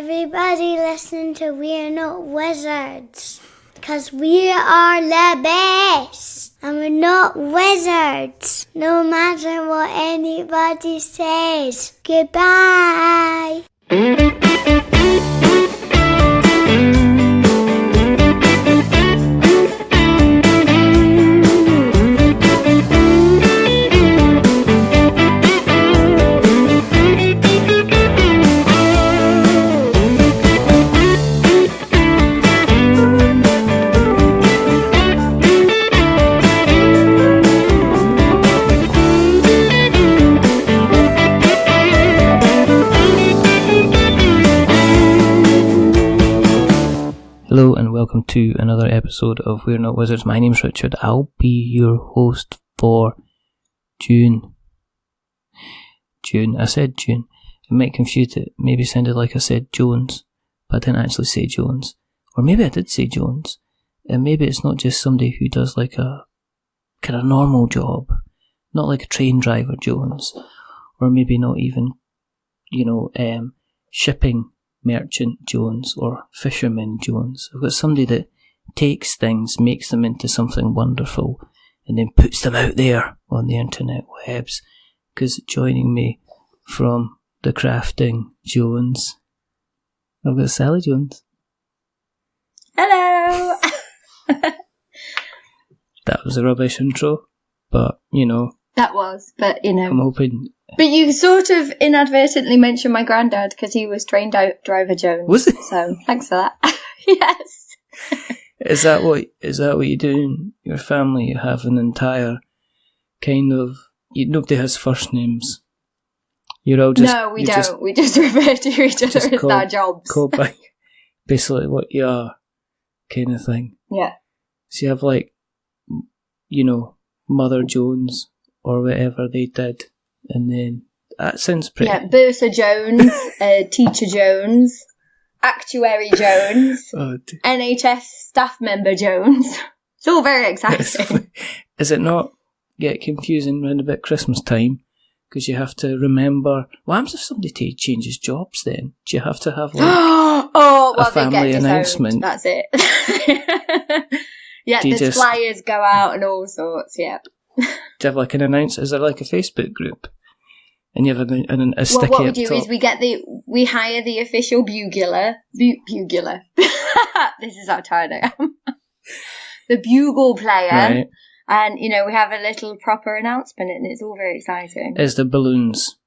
Everybody listen to We're Not Wizards, because we are the best, and we're not wizards, no matter what anybody says. Goodbye. Hello and welcome to another episode of We're Not Wizards. My name's Richard. I'll be your host for June. I said June. It might confuse it. Maybe sounded like I said Jones, but I didn't actually say Jones. Or maybe I did say Jones. And maybe it's not just somebody who does like a kind of normal job. Not like a train driver Jones. Or maybe not even, shipping merchant Jones or fisherman Jones. I've got somebody that takes things, makes them into something wonderful, and then puts them out there on the internet webs. Because joining me from the crafting Jones, I've got Sally Jones. Hello! That was a rubbish intro, but That was, but I'm hoping. But you sort of inadvertently mentioned my granddad because he was trained out driver Jones. Was it? So thanks for that. Yes. Is that what you do in your family? You have an entire kind of. Nobody has first names. You're all just. No, we don't. We just refer to each other as our jobs. Call by basically what you are, kind of thing. Yeah. So you have Mother Jones or whatever they did. And then, that sounds pretty... Yeah, Bursar Jones, Teacher Jones, Actuary Jones, NHS staff member Jones. It's all very exciting. Is it not get confusing around about Christmas time? Because you have to remember... What happens if somebody changes jobs then? Do you have to have a family announcement? That's it. Yeah, the flyers go out and all sorts, yeah. Do you have an announce? Is there a Facebook group? And you have a sticky. Well, what we do is we hire the official bugler. Bugler. This is how tired I am. The bugle player, right. And we have a little proper announcement, and it's all very exciting. Is there balloons?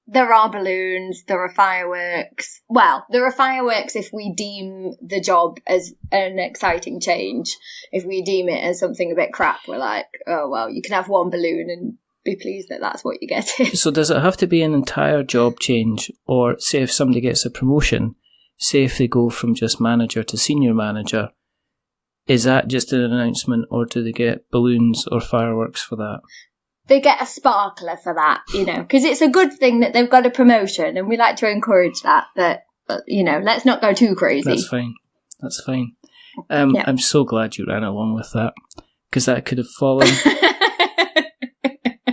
There are balloons, there are fireworks. Well, there are fireworks if we deem the job as an exciting change. If we deem it as something a bit crap, we're like, oh, well, you can have one balloon and be pleased that that's what you get. So does it have to be an entire job change? Or say if somebody gets a promotion, say if they go from just manager to senior manager, is that just an announcement or do they get balloons or fireworks for that? They get a sparkler for that, because it's a good thing that they've got a promotion, and we like to encourage that. But let's not go too crazy. That's fine. Yeah. I'm so glad you ran along with that, because that could have fallen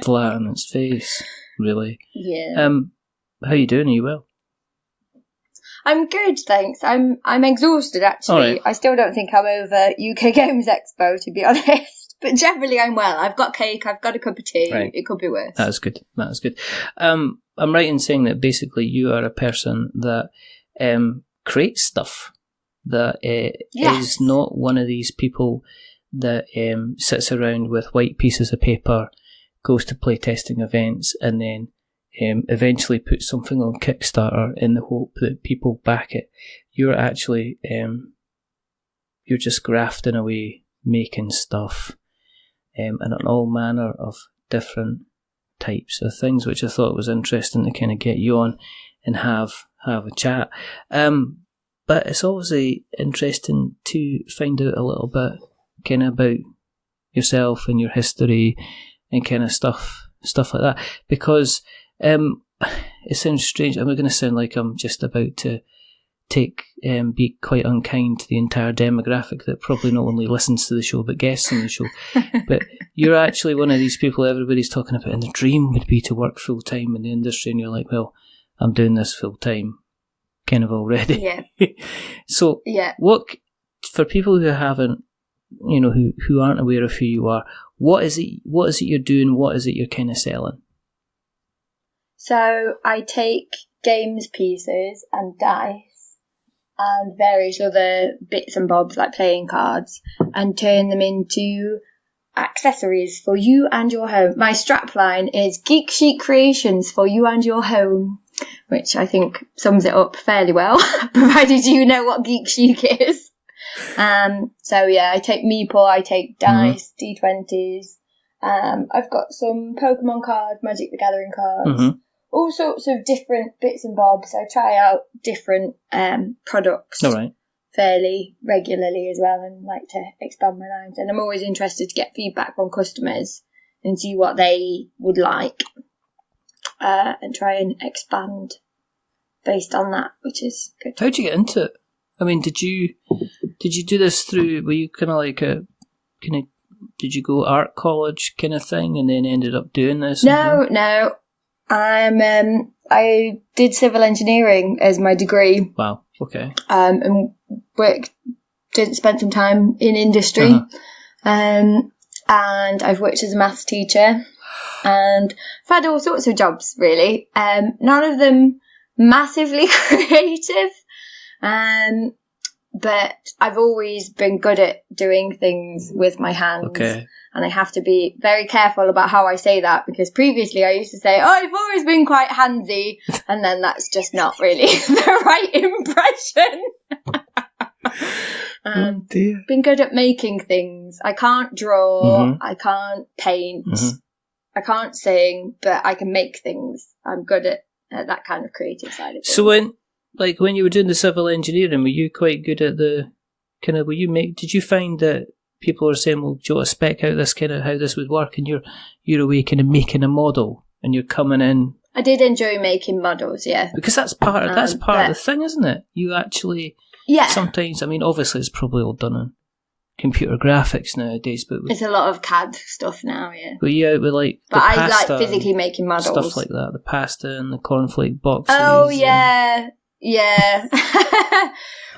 flat on its face, really. Yeah. How you doing? Are you well? I'm good, thanks. I'm exhausted, actually. Right. I still don't think I'm over UK Games Expo, to be honest. But generally, I'm well. I've got cake. I've got a cup of tea. Right. It could be worse. That is good. I'm right in saying that basically you are a person that creates stuff. That yes. Is not one of these people that sits around with white pieces of paper, goes to playtesting events, and then eventually puts something on Kickstarter in the hope that people back it. You're actually you're just grafting away, making stuff. And on all manner of different types of things, which I thought was interesting to kind of get you on and have a chat. But it's obviously interesting to find out a little bit kind of about yourself and your history and kind of stuff like that. Because it sounds strange. I'm going to sound like I'm just about to be quite unkind to the entire demographic that probably not only listens to the show but guests on the show. But you're actually one of these people everybody's talking about, and the dream would be to work full time in the industry, and you're like, well, I'm doing this full time kind of already. Yeah. So, Yeah. what, for people who haven't, you know, who aren't aware of who you are, what is it you're doing? What is it you're kind of selling? So I take games pieces and dice and various other bits and bobs like playing cards and turn them into accessories for you and your home. My strapline is Geek Chic Creations for you and your home, which I think sums it up fairly well, provided you know what Geek Chic is. So yeah, I take meeple, I take dice, D20s. I've got some Pokemon cards, Magic the Gathering cards, all sorts of different bits and bobs. I try out different products fairly regularly as well, and like to expand my lines. And I'm always interested to get feedback from customers and see what they would like, and try and expand based on that, which is good. How'd you get into it? I mean, did you do this through, were you kind of like did you go art college kind of thing and then ended up doing this? No. I did civil engineering as my degree. Wow, okay. And spent some time in industry. And I've worked as a maths teacher. And I've had all sorts of jobs, really. None of them massively creative. But I've always been good at doing things with my hands. Okay. And I have to be very careful about how I say that, because previously I used to say, I've always been quite handsy. And then that's just not really the right impression. Been good at making things. I can't draw. I can't paint. I can't sing, but I can make things. I'm good at that kind of creative side of things. So when you were doing the civil engineering, were you quite good at the kind of, did you find that people are saying, well, do you want to spec out this kind of how this would work, and you're away kind of making a model and you're coming in? I did enjoy making models, yeah. Because that's part of the thing, isn't it? You actually sometimes, I mean, obviously it's probably all done on computer graphics nowadays, but it's a lot of CAD stuff now, yeah. But yeah, with like but I like physically making models, stuff like that, the pasta and the cornflake boxes. Oh yeah.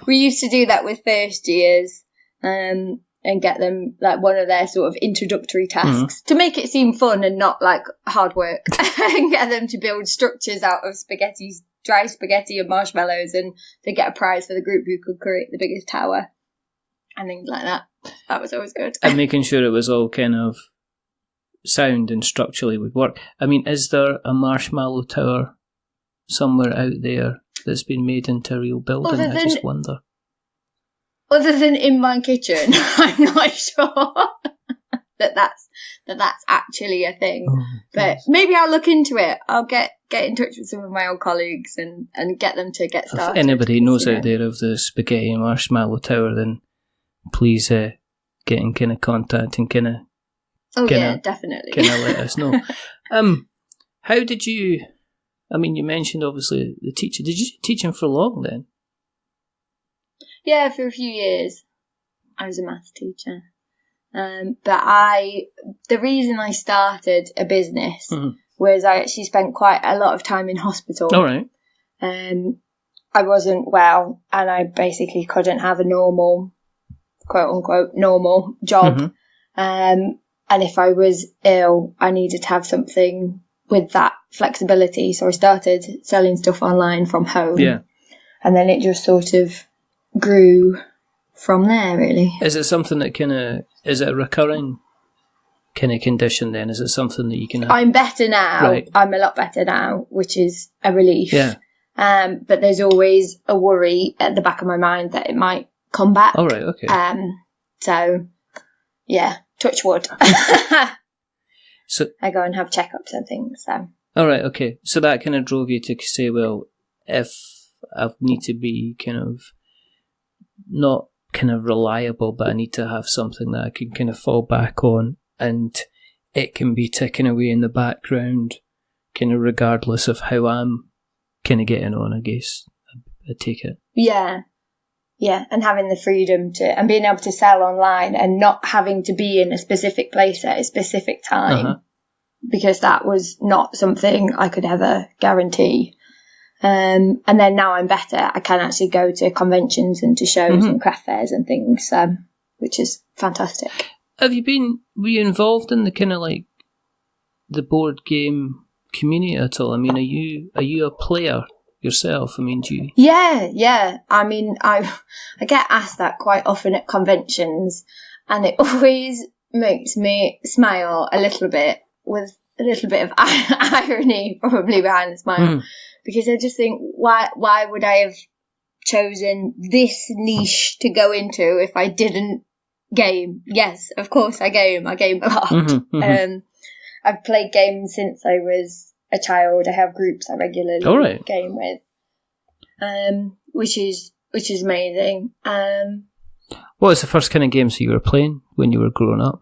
We used to do that with first years, and get them like one of their sort of introductory tasks to make it seem fun and not like hard work, and get them to build structures out of dry spaghetti and marshmallows, and to get a prize for the group who could create the biggest tower and things like that. That was always good. And making sure it was all kind of sound and structurally would work. I mean, is there a marshmallow tower somewhere out there that's been made into a real building? I just wonder. Other than in my kitchen, I'm not sure that's actually a thing. But maybe I'll look into it. I'll get in touch with some of my old colleagues and get them to get started. If anybody knows out there of the spaghetti and marshmallow tower, then please get in kind of contact and kind of definitely kind of let us know. How did you? I mean, you mentioned obviously the teacher. Did you teach him for long then? Yeah, for a few years. I was a maths teacher. But the reason I started a business was I actually spent quite a lot of time in hospital. All right. I wasn't well, and I basically couldn't have a normal, quote unquote, normal job. And if I was ill, I needed to have something with that flexibility. So I started selling stuff online from home. Yeah. And then it just sort of grew from there, really. Is it something that is it a recurring kind of condition then? Is it something that you can have? I'm better now. Right. I'm a lot better now, which is a relief. Yeah. But there's always a worry at the back of my mind that it might come back. All right, okay. So, yeah, touch wood. So I go and have checkups and things. So. All right, okay. So that kind of drove you to say, well, if I need to be kind of not kind of reliable, but I need to have something that I can kind of fall back on, and it can be ticking away in the background, kind of regardless of how I'm kind of getting on, I guess. I take it. Yeah, and having the freedom and being able to sell online and not having to be in a specific place at a specific time, because that was not something I could ever guarantee. And then now I'm better. I can actually go to conventions and to shows and craft fairs and things, which is fantastic. Were you involved in the kind of like the board game community at all? I mean, are you a player yourself? I mean, do you? Yeah. I mean, I get asked that quite often at conventions, and it always makes me smile a little bit, with a little bit of irony probably behind the smile, because I just think, why would I have chosen this niche to go into if I didn't game? Yes, of course I game a lot. I've played games since I was a child. I have groups I regularly game with, which is amazing. What was the first kind of games that you were playing when you were growing up?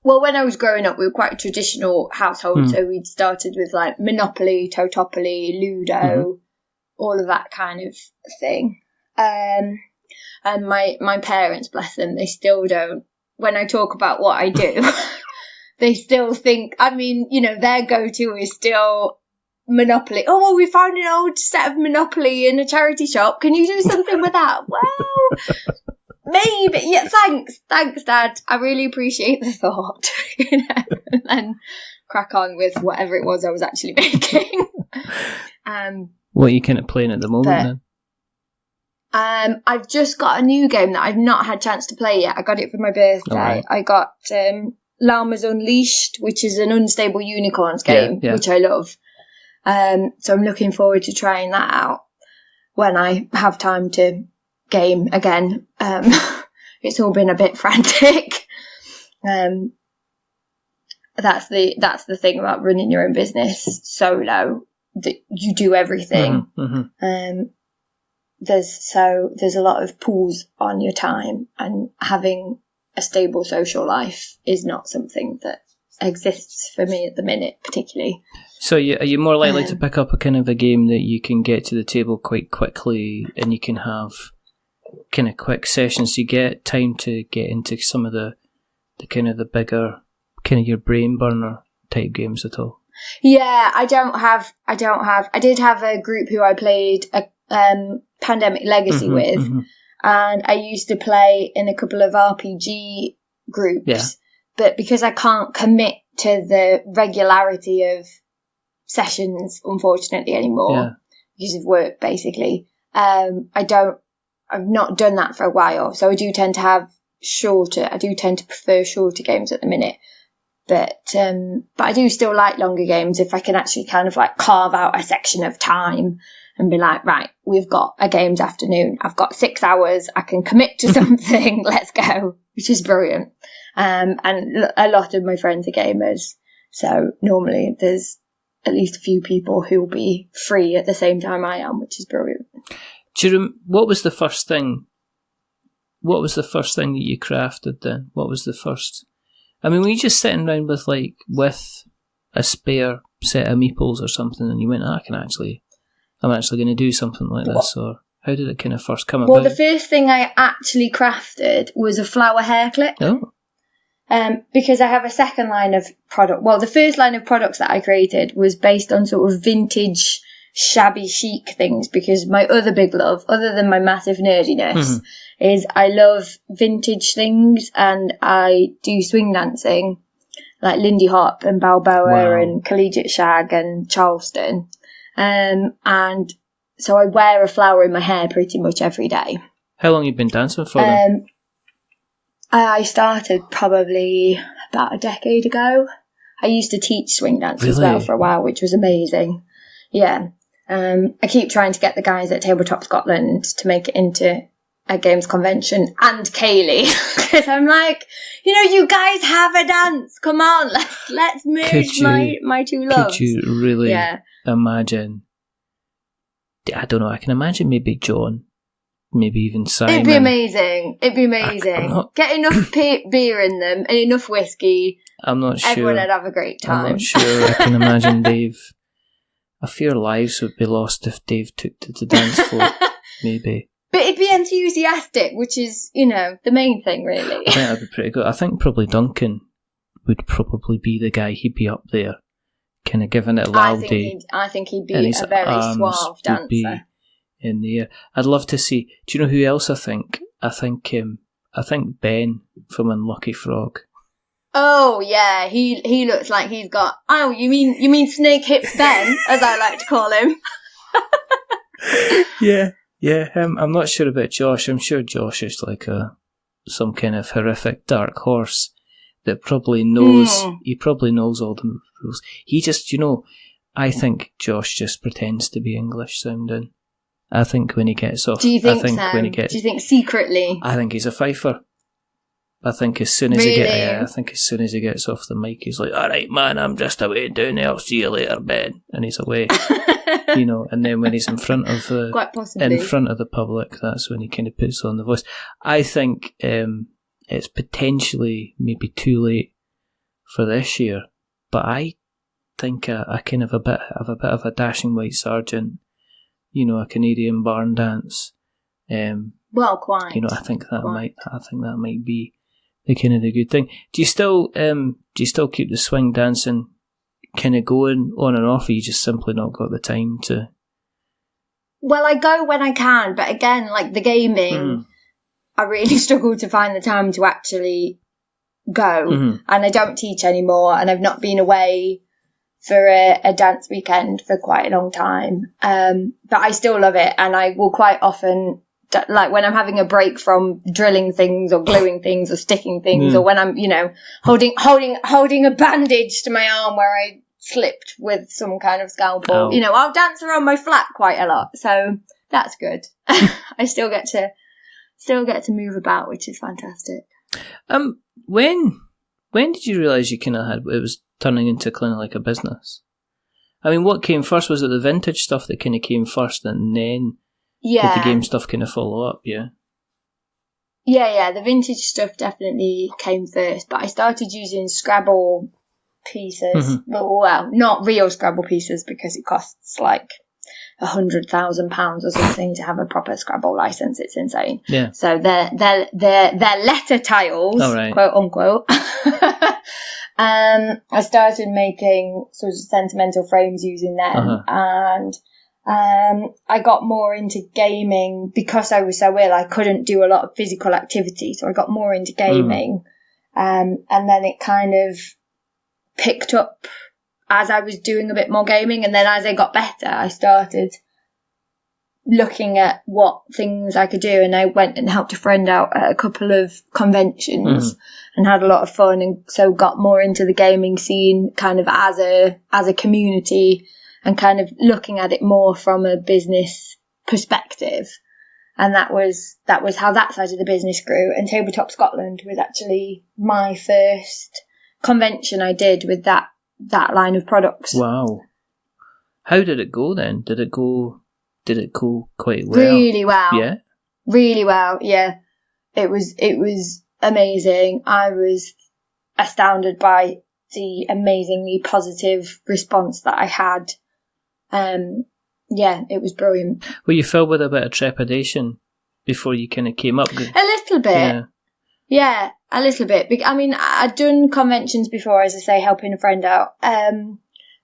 Well, when I was growing up, we were quite a traditional household, so we'd started with like Monopoly, Totopoly, Ludo, all of that kind of thing. And my parents, bless them, they still don't. When I talk about what I do, they still think, I mean, you know, their go-to is still Monopoly. Oh, well, we found an old set of Monopoly in a charity shop. Can you do something with that? Well, maybe. Yeah, thanks, Dad. I really appreciate the thought. You know, and then crack on with whatever it was I was actually making. What are you kind of playing at the moment then? I've just got a new game that I've not had a chance to play yet. I got it for my birthday. Right. I got Llamas Unleashed, which is an unstable unicorns game, which I love. So I'm looking forward to trying that out when I have time to game again. It's all been a bit frantic. That's the thing about running your own business solo, that you do everything. There's a lot of pulls on your time, and having a stable social life is not something that exists for me at the minute, particularly. So are you more likely to pick up a kind of a game that you can get to the table quite quickly, and you can have kind of quick sessions? You get time to get into some of the kind of the bigger, kind of your brain burner type games at all? Yeah, I did have a group who I played a Pandemic Legacy with, and I used to play in a couple of RPG groups, but because I can't commit to the regularity of sessions, unfortunately, anymore, because of work, basically, I've not done that for a while, so I do tend to prefer shorter games at the minute. But I do still like longer games if I can actually kind of like carve out a section of time and be like, right, we've got a games afternoon. I've got 6 hours. I can commit to something. Let's go, which is brilliant. And a lot of my friends are gamers. So normally there's at least a few people who will be free at the same time I am, which is brilliant. What was the first thing that you crafted then? What was the first... I mean, were you just sitting around with a spare set of meeples or something, and you went, I'm actually going to do something like this, or how did it kind of first come about? Well, the first thing I actually crafted was a flower hair clip. Oh. Because I have a second line of product. Well, the first line of products that I created was based on sort of vintage, shabby chic things, because my other big love, other than my massive nerdiness, is I love vintage things, and I do swing dancing, like Lindy Hop and Balboa and Collegiate Shag and Charleston. And so I wear a flower in my hair pretty much every day. How long have you been dancing for then? I started probably about a decade ago. I used to teach swing dance as well for a while, which was amazing. Yeah. I keep trying to get the guys at Tabletop Scotland to make it into a games convention, and Kaylee, because I'm like, you guys have a dance. Come on, let's merge my two loves. Could you really imagine? I don't know. I can imagine maybe John, maybe even Simon. It'd be amazing. Get enough beer in them and enough whiskey. I'm not sure. Everyone would have a great time. I'm not sure. I can imagine Dave. I fear lives would be lost if Dave took to the dance floor. Maybe. But it'd be enthusiastic, which is, the main thing, really. I think that'd be pretty good. I think probably Duncan would probably be the guy. He'd be up there kind of giving it I laldi. think he'd be and his a very arms suave would be dancer. in the air. I'd love to see. Do you know who else I think? I think Ben from Unlucky Frog. Oh yeah, he looks like he's got. Oh, you mean Snake Hips Ben, as I like to call him. Yeah, him. I'm not sure about Josh. I'm sure Josh is like some kind of horrific dark horse that probably knows. He probably knows all the rules. He just, I think Josh just pretends to be English sounding. I think when he gets off, Do you think so? Do you think secretly? I think he's a fifer. I think as soon as he gets off the mic, he's like, "All right, man, I'm just away down there. I'll see you later, Ben," and he's away. And then when he's in front of the public, that's when he kind of puts on the voice. I think it's potentially maybe too late for this year, but I think I kind of have a bit of a dashing white sergeant, a Canadian barn dance. Well, quite. I think that might be the kind of the good thing. Do you still keep the swing dancing kind of going on and off, or you just simply not got the time to? Well, I go when I can, but again, like the gaming, I really struggle to find the time to actually go, and I don't teach anymore, and I've not been away for a dance weekend for quite a long time, but I still love it, and I will quite often, like when I'm having a break from drilling things or gluing things or sticking things, or when I'm, holding a bandage to my arm where I slipped with some kind of scalpel, I'll dance around my flat quite a lot, so that's good. I still get to move about, which is fantastic. When did you realise you kind of it was turning into kind of like a business? I mean, what came first? Was it the vintage stuff that kind of came first, and then did the game stuff kind of follow up? Yeah, the vintage stuff definitely came first, but I started using Scrabble pieces. Well, not real Scrabble pieces, because it costs like £100,000 or something to have a proper Scrabble license. It's insane. Yeah. So they're letter tiles, quote unquote. I started making sort of sentimental frames using them, and I got more into gaming because I was so ill. I couldn't do a lot of physical activity, so I got more into gaming, and then it kind of picked up as I was doing a bit more gaming, and then as I got better, I started looking at what things I could do, and I went and helped a friend out at a couple of conventions and had a lot of fun, and so got more into the gaming scene kind of as a community, and kind of looking at it more from a business perspective. And that was how that side of the business grew. And Tabletop Scotland was actually my first convention I did with that line of products. Wow. How did it go then? Did it go quite well? Really well. Yeah. Really well, yeah. It was amazing. I was astounded by the amazingly positive response that I had. It was brilliant. Were you filled with a bit of trepidation before you kind of came up? A little bit. Yeah, a little bit. I mean, I'd done conventions before, as I say, helping a friend out,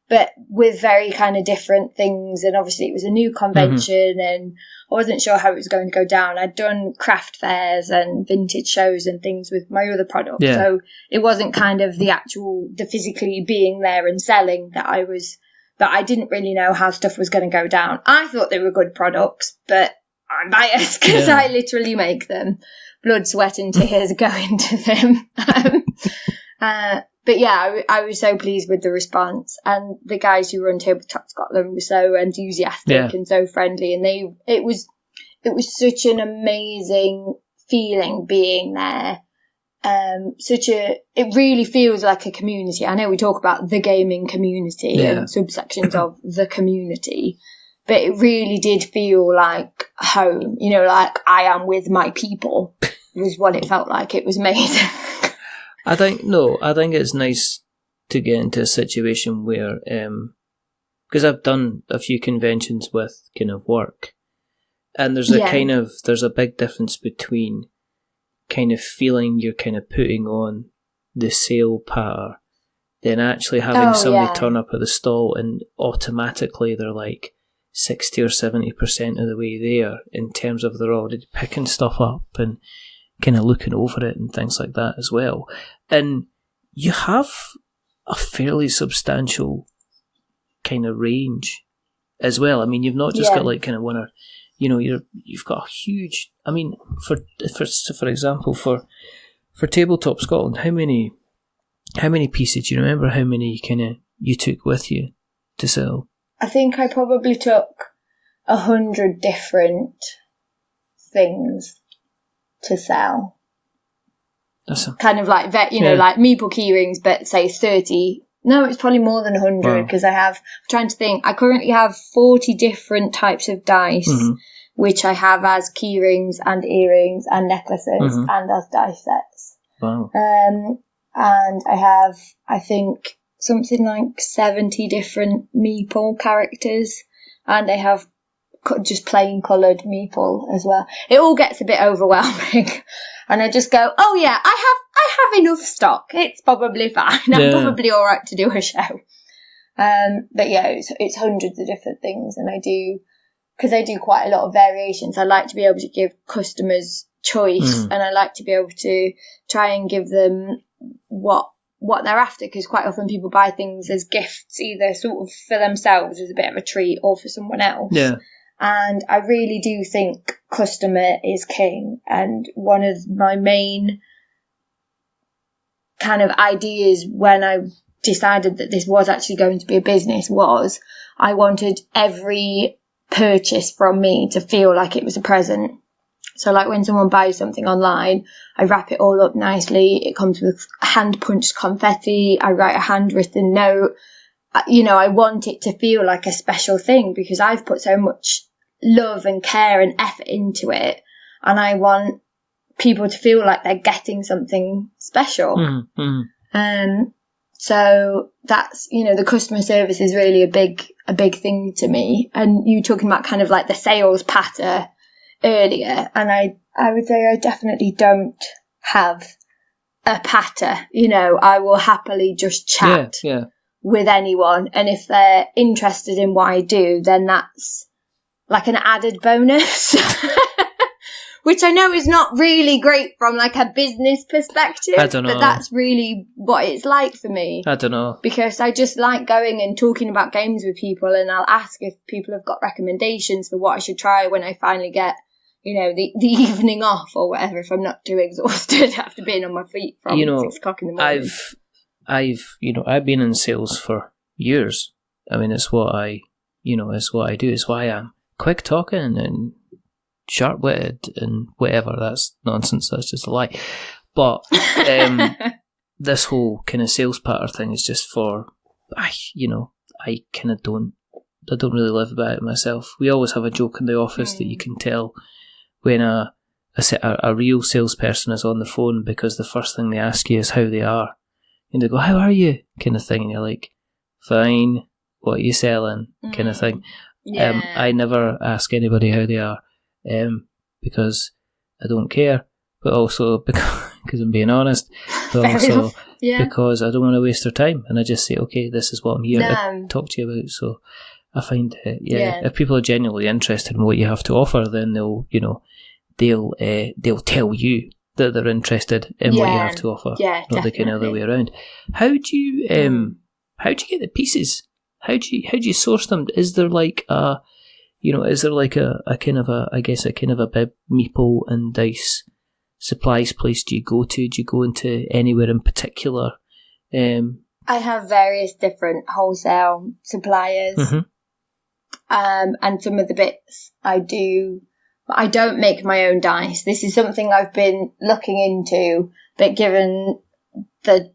but with very kind of different things. And obviously it was a new convention and I wasn't sure how it was going to go down. I'd done craft fairs and vintage shows and things with my other products. Yeah. So it wasn't kind of the physically being there and selling that I didn't really know how stuff was going to go down. I thought they were good products, but I'm biased because I literally make them. Blood, sweat and tears go into them. But yeah, I was so pleased with the response, and the guys who run Tabletop Scotland were so enthusiastic and so friendly, and it was such an amazing feeling being there. It really feels like a community. I know we talk about the gaming community and subsections of the community, but it really did feel like home, like I am with my people was what it felt like. It was amazing. I think it's nice to get into a situation where, because I've done a few conventions with kind of work, and there's a big difference between kind of feeling you're kind of putting on the sale patter then actually having somebody turn up at the stall and automatically they're like 60 or 70% of the way there in terms of they're already picking stuff up and kind of looking over it and things like that as well. And you have a fairly substantial kind of range as well. I mean, you've not just got like kind of one or, you know, you've got a huge. I mean, for example, for Tabletop Scotland, how many pieces? Do you remember how many you took with you to sell? I think I probably took 100 different things to sell. That's kind of like like meeple keyrings, but say 30. No, it's probably more than 100 because I'm trying to think. I currently have 40 different types of dice, which I have as keyrings and earrings and necklaces and as dice sets. Wow. And I have, I think, something like 70 different meeple characters, and I have just plain coloured meeple as well. It all gets a bit overwhelming, and I just go, oh yeah, I have enough stock. It's probably fine. I'm probably all right to do a show. But yeah, it's hundreds of different things, and because I do quite a lot of variations. I like to be able to give customers choice, and I like to be able to try and give them what they're after, because quite often people buy things as gifts, either sort of for themselves as a bit of a treat or for someone else. Yeah. And I really do think customer is king. And one of my main kind of ideas when I decided that this was actually going to be a business was I wanted every purchase from me to feel like it was a present. So like when someone buys something online, I wrap it all up nicely. It comes with hand-punched confetti. I write a handwritten note. You know, I want it to feel like a special thing because I've put so much love and care and effort into it. And I want people to feel like they're getting something special. So that's, you know, the customer service is really a big thing to me. And you talking about kind of like the sales patter earlier, and I would say I definitely don't have a patter. You know, I will happily just chat with anyone, and if they're interested in what I do, then that's like an added bonus. Which I know is not really great from like a business perspective. I don't know. But that's really what it's like for me. I don't know. Because I just like going and talking about games with people, and I'll ask if people have got recommendations for what I should try when I finally get, you know, the evening off or whatever, if I'm not too exhausted after being on my feet from 6 o'clock in the morning. I've been in sales for years. I mean, it's what I do. It's why I'm quick talking and sharp-witted and whatever. That's nonsense. That's just a lie. But this whole kind of sales patter thing is just for, I kind of don't really live by it myself. We always have a joke in the office that you can tell when a real salesperson is on the phone, because the first thing they ask you is how they are. And they go, how are you? Kind of thing. And you're like, fine, what are you selling? Kind of thing. Yeah. I never ask anybody how they are. Because I don't care, but also because I'm being honest, but also because I don't want to waste their time, and I just say, okay, this is what I'm here to talk to you about. So I find if people are genuinely interested in what you have to offer, then they'll tell you that they're interested in what you have to offer, not the kind of other way around. How do you get the pieces? How do you source them? Is there like a kind of a big meeple and dice supplies place do you go to? Do you go into anywhere in particular? I have various different wholesale suppliers, and some of the bits I do. I don't make my own dice. This is something I've been looking into, but given the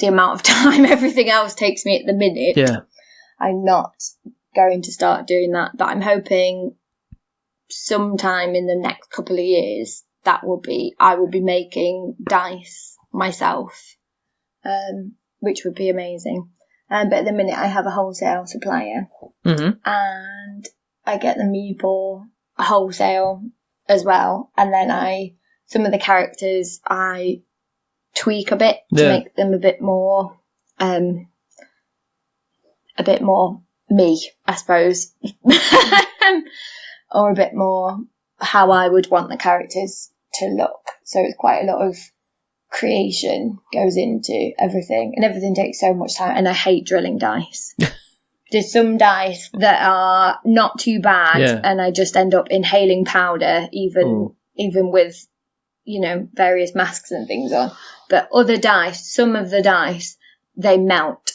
amount of time everything else takes me at the minute, I'm not going to start doing that. But I'm hoping sometime in the next couple of years I will be making dice myself, which would be amazing. But at the minute I have a wholesale supplier, and I get the meeple wholesale as well, and then some of the characters I tweak a bit to make them a bit more a bit more me, I suppose, or a bit more how I would want the characters to look. So it's quite a lot of creation goes into everything, and everything takes so much time, and I hate drilling dice. There's some dice that are not too bad, and I just end up inhaling powder, even with, you know, various masks and things on. But other dice, some of the dice, they melt.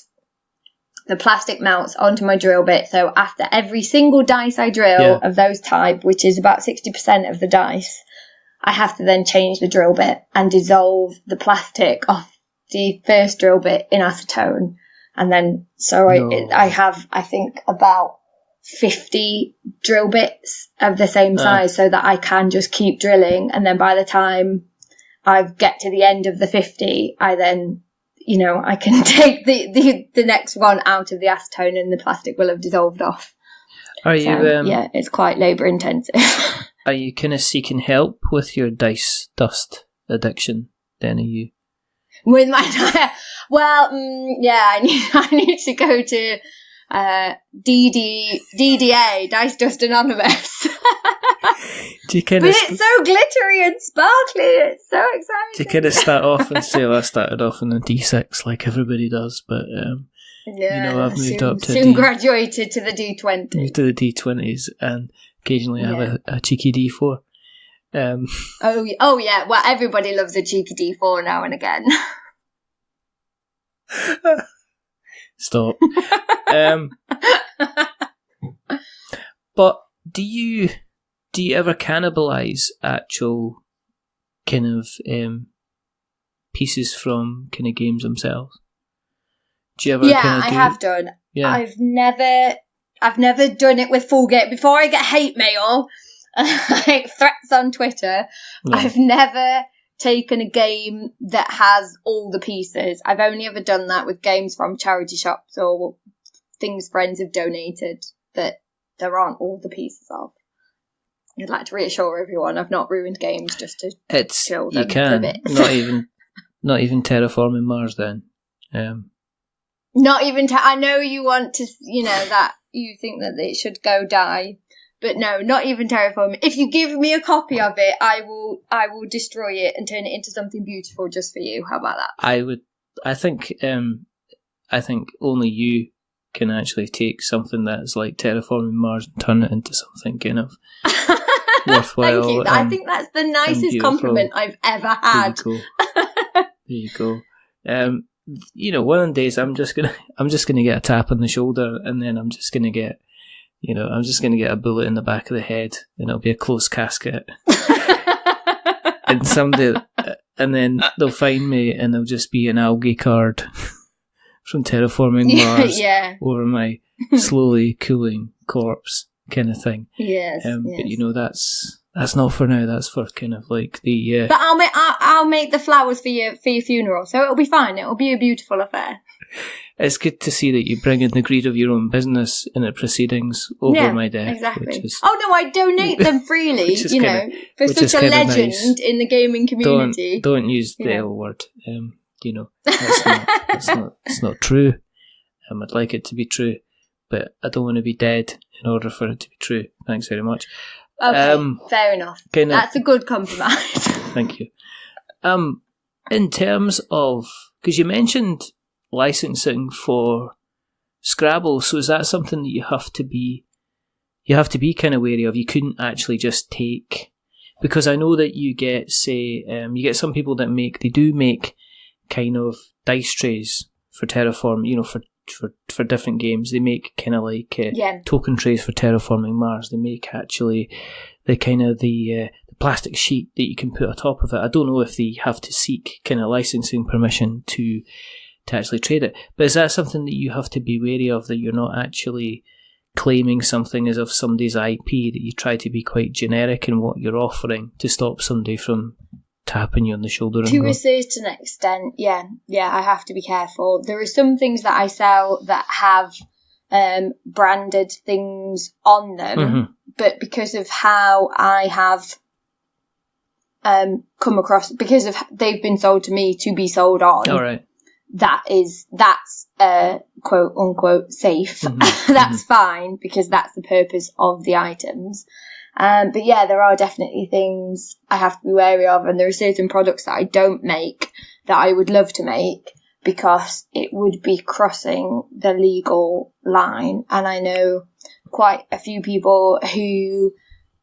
The plastic melts onto my drill bit. So after every single dice I drill of those type, which is about 60% of the dice, I have to then change the drill bit and dissolve the plastic off the first drill bit in acetone. And then, I have, I think, about 50 drill bits of the same size so that I can just keep drilling. And then by the time I get to the end of the 50, I then, you know, I can take the next one out of the acetone and the plastic will have dissolved off. Are you? It's quite labour intensive. Are you kind of seeking help with your dice dust addiction? Then are you? With my I need to go to DDA, Dice Dust Anonymous. Do you kind but it's so glittery and sparkly. It's so exciting. Do you kind of start off and say, well, I started off in a D6 like everybody does, but you know, I've moved up to soon graduated to the D20. Moved to the D20s and occasionally have a cheeky D4. Oh yeah. Well, everybody loves a cheeky D4 now and again. Stop. But do you ever cannibalise actual kind of pieces from kind of games themselves? Do you ever? Yeah, I have done. Yeah. I've never done it with full game. Before I get hate mail, like threats on Twitter, I've never taken a game that has all the pieces. I've only ever done that with games from charity shops or things friends have donated that there aren't all the pieces of. I'd like to reassure everyone I've not ruined games just to show them a bit. Not even Terraforming Mars then. Not even I know you want to, you know, that you think that it should go die. But no, not even Terraforming. If you give me a copy of it, I will destroy it and turn it into something beautiful just for you. How about that? I think only you can actually take something that's like Terraforming Mars and turn it into something kind of worthwhile. Thank you. I think that's the nicest compliment I've ever had. There you go. You know, one of the days I'm just gonna get a tap on the shoulder, and then I'm just gonna get a bullet in the back of the head, and it'll be a closed casket. and then they'll find me, and there'll just be an algae card from Terraforming Mars over my slowly cooling corpse, kind of thing. Yes. But you know, that's not for now. That's for kind of like the. But I'll make the flowers for your funeral, so it'll be fine. It'll be a beautiful affair. It's good to see that you bring in the greed of your own business in the proceedings over my death. Exactly. I donate them freely, you know, for such a legend in the gaming community. Don't use the L word. You know, it's not true. I'd like it to be true, but I don't want to be dead in order for it to be true. Thanks very much. Okay, fair enough. That's a good compromise. Thank you. In terms of, because you mentioned licensing for Scrabble, so is that something that you have to be kind of wary of? You couldn't actually just take, because I know that you get, say, you get some people that make kind of dice trays for Terraform, you know, for different games. They make kind of like token trays for Terraforming Mars. They make actually the kind of the plastic sheet that you can put atop of it. I don't know if they have to seek kind of licensing permission to actually trade it, but is that something that you have to be wary of, that you're not actually claiming something as of somebody's IP, that you try to be quite generic in what you're offering to stop somebody from tapping you on the shoulder? To a certain extent, yeah, I have to be careful. There are some things that I sell that have branded things on them, but because of how I have come across, because of they've been sold to me to be sold on. All right. that's quote unquote safe. That's fine, because that's the purpose of the items. But yeah, there are definitely things I have to be wary of, and there are certain products that I don't make that I would love to make, because it would be crossing the legal line. And I know quite a few people who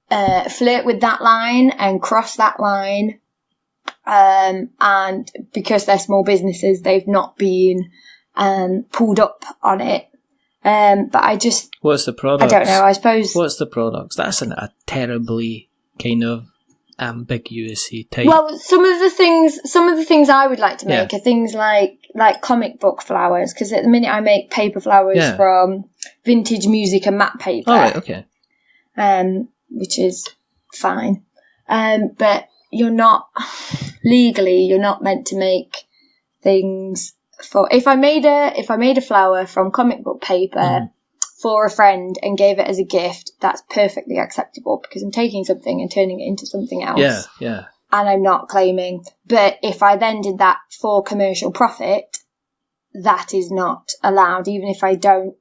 flirt with that line and cross that line. And because they're small businesses, they've not been pulled up on it. But I just... What's the product? I don't know, I suppose... What's the products? That's a terribly kind of ambiguous type. Well, some of the things I would like to make are things like comic book flowers, because at the minute I make paper flowers from vintage music and matte paper. Oh, right, okay. Which is fine. But you're not meant to make things for... If I made a flower from comic book paper for a friend and gave it as a gift, that's perfectly acceptable, because I'm taking something and turning it into something else. Yeah. And I'm not claiming. But if I then did that for commercial profit, that is not allowed, even if I don't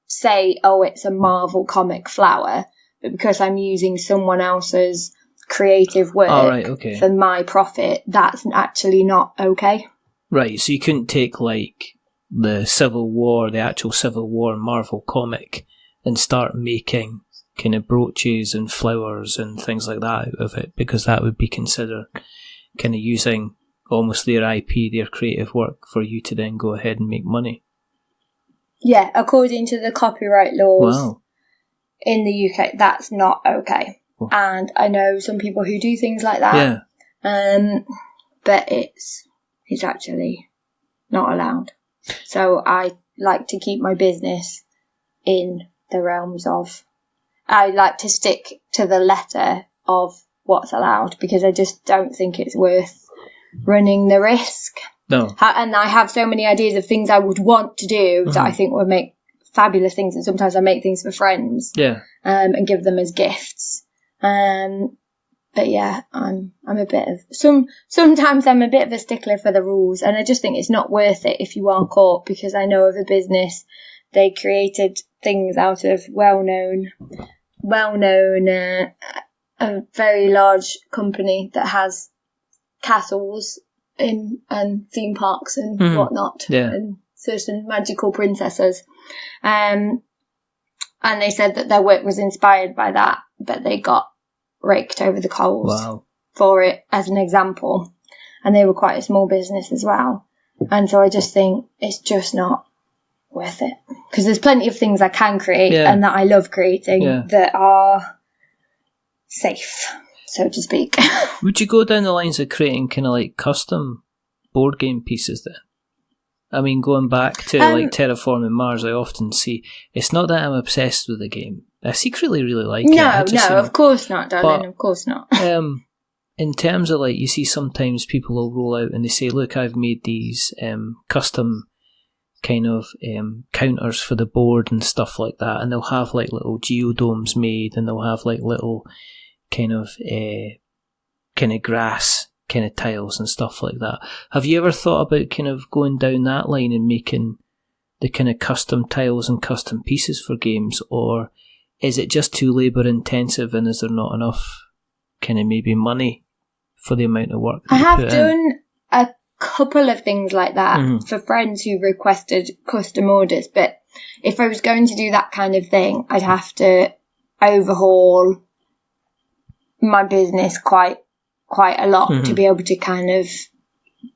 say, oh, it's a Marvel comic flower, but because I'm using someone else's creative work for my profit, that's actually not okay. Right, so you couldn't take like the actual Civil War Marvel comic and start making kind of brooches and flowers and things like that out of it, because that would be considered kind of using almost their IP, their creative work, for you to then go ahead and make money. Yeah, according to the copyright laws in the UK, that's not okay. Oh. And I know some people who do things like that. Yeah. But it's actually not allowed. So I like to keep my business in the realms of... I like to stick to the letter of what's allowed, because I just don't think it's worth running the risk. No. And I have so many ideas of things I would want to do that I think would make fabulous things. And sometimes I make things for friends and give them as gifts. But yeah, I'm a bit of... Sometimes I'm a bit of a stickler for the rules, and I just think it's not worth it if you are caught, because I know of a business, they created things out of well-known, a very large company that has castles and theme parks and whatnot, and certain magical princesses. And they said that their work was inspired by that, but they got raked over the coals for it as an example. And they were quite a small business as well. And so I just think it's just not worth it, because there's plenty of things I can create and that I love creating that are safe, so to speak. Would you go down the lines of creating kind of like custom board game pieces then? I mean, going back to like Terraforming Mars, I often see, it's not that I'm obsessed with the game. I secretly really like it. No, of course not, darling, of course not. In terms of like, you see sometimes people will roll out and they say, look, I've made these custom kind of counters for the board and stuff like that, and they'll have like little geodomes made, and they'll have like little kind of grass kind of tiles and stuff like that. Have you ever thought about kind of going down that line and making the kind of custom tiles and custom pieces for games, or is it just too labour intensive, and is there not enough kind of maybe money for the amount of work that I you have put done a couple of things like that for friends who requested custom orders, but if I was going to do that kind of thing, I'd have to overhaul my business quite a lot to be able to kind of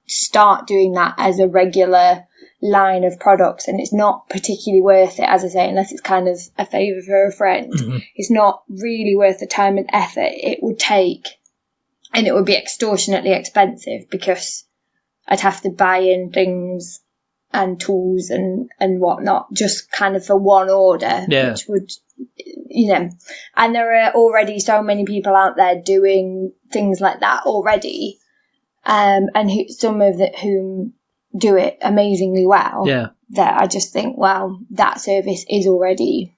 start doing that as a regular line of products, and it's not particularly worth it, as I say, unless it's kind of a favour for a friend. It's not really worth the time and effort it would take, and it would be extortionately expensive, because I'd have to buy in things and tools and whatnot just kind of for one order, which would, and there are already so many people out there doing things like that already, and some of whom do it amazingly well, that I just think, well, that service is already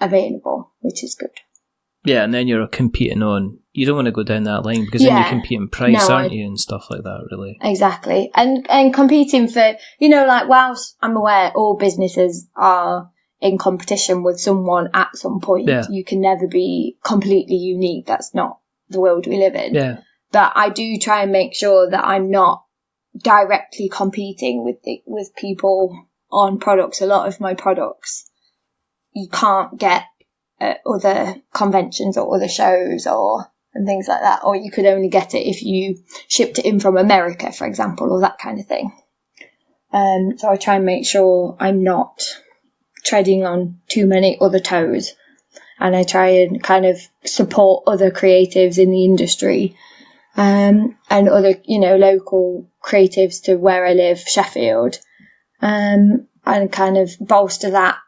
available, which is good. Yeah, and then you're competing on you don't want to go down that line, because then Yeah. you're competing price, No, aren't you, and stuff like that, really. Exactly. And competing for, like, whilst I'm aware all businesses are in competition with someone at some point, Yeah. you can never be completely unique. That's not the world we live in. Yeah. But I do try and make sure that I'm not directly competing with people on products. A lot of my products you can't get at other conventions or other shows and things like that, or you could only get it if you shipped it in from America, for example, or that kind of thing. So I try and make sure I'm not treading on too many other toes, and I try and kind of support other creatives in the industry, and other, local creatives to where I live, Sheffield, and kind of bolster that,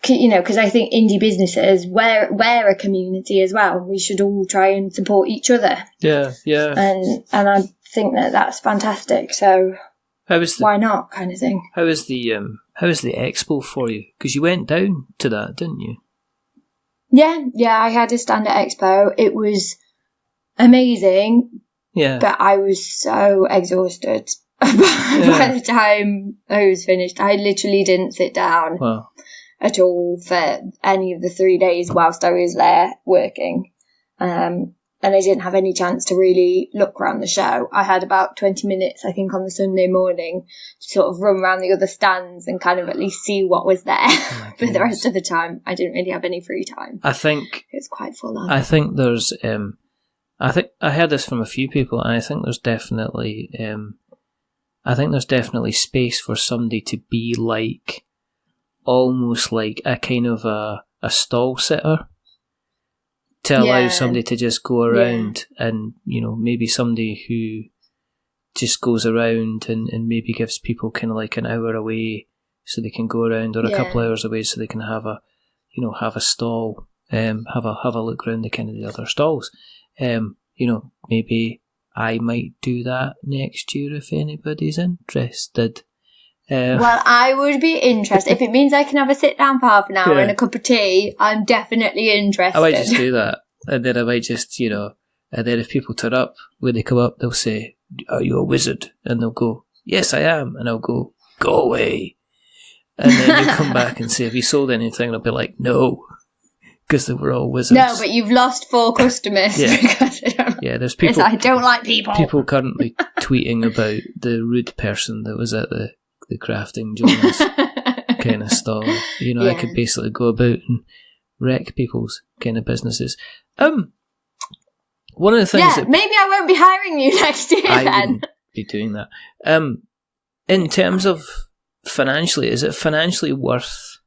because I think indie businesses, we're a community as well. We should all try and support each other. Yeah. And I think that's fantastic. So why not, kind of thing. How was the expo for you? Because you went down to that, didn't you? Yeah, I had a stand at Expo. It was amazing. Yeah. But I was so exhausted by the time I was finished. I literally didn't sit down at all for any of the 3 days whilst I was there working. And I didn't have any chance to really look around the show. I had about 20 minutes, I think, on the Sunday morning to sort of run around the other stands and kind of at least see what was there. But the rest of the time, I didn't really have any free time. I think it's quite full on. I think there's, I heard this from a few people, and I think there's definitely, space for somebody to be like, almost like a kind of a stall sitter, to allow somebody to just go around and, maybe somebody who just goes around and maybe gives people kind of like an hour away so they can go around, or a couple hours away so they can have a stall, have a look around the kind of the other stalls. Maybe I might do that next year if anybody's interested. Well, I would be interested. If it means I can have a sit down for half an hour and a cup of tea, I'm definitely interested. I might just do that. And then I might just, and then if people turn up, when they come up, they'll say, "Are you a wizard?" And they'll go, "Yes, I am." And I'll go, "Go away." And then you come back and say, "Have you sold anything?" And I'll be like, "No," because they were all wizards. No, but you've lost 4 customers. Because there's people. I don't like people. People currently tweeting about the rude person that was at the Crafting Jones kind of stall. I could basically go about and wreck people's kind of businesses. One of the things that maybe I won't be hiring you next year. I wouldn't be doing that. In terms of financially, is it financially worth